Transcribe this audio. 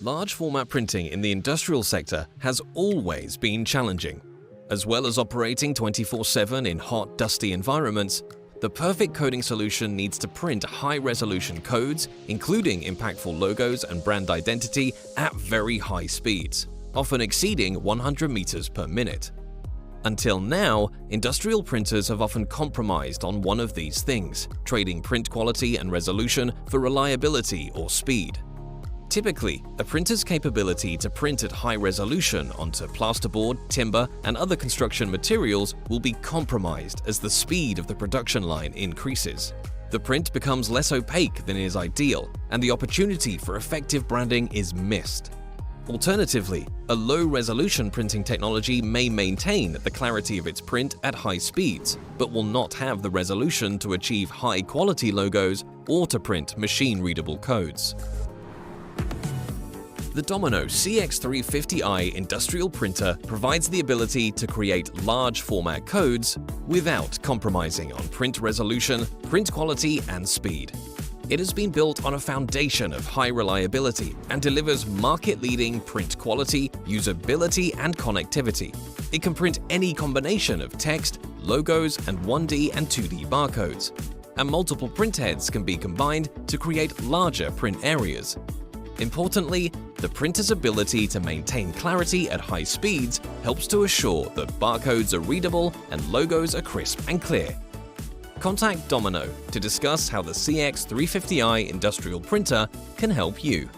Large format printing in the industrial sector has always been challenging. As well as operating 24/7 in hot, dusty environments, the perfect coding solution needs to print high-resolution codes, including impactful logos and brand identity at very high speeds, often exceeding 100 meters per minute. Until now, industrial printers have often compromised on one of these things, trading print quality and resolution for reliability or speed. Typically, a printer's capability to print at high resolution onto plasterboard, timber, and other construction materials will be compromised as the speed of the production line increases. The print becomes less opaque than is ideal, and the opportunity for effective branding is missed. Alternatively, a low-resolution printing technology may maintain the clarity of its print at high speeds, but will not have the resolution to achieve high-quality logos or to print machine-readable codes. The Domino Cx350i industrial printer provides the ability to create large format codes without compromising on print resolution, print quality, and speed. It has been built on a foundation of high reliability and delivers market-leading print quality, usability, and connectivity. It can print any combination of text, logos, and 1D and 2D barcodes. And multiple print heads can be combined to create larger print areas. Importantly, the printer's ability to maintain clarity at high speeds helps to assure that barcodes are readable and logos are crisp and clear. Contact Domino to discuss how the Cx350i industrial printer can help you.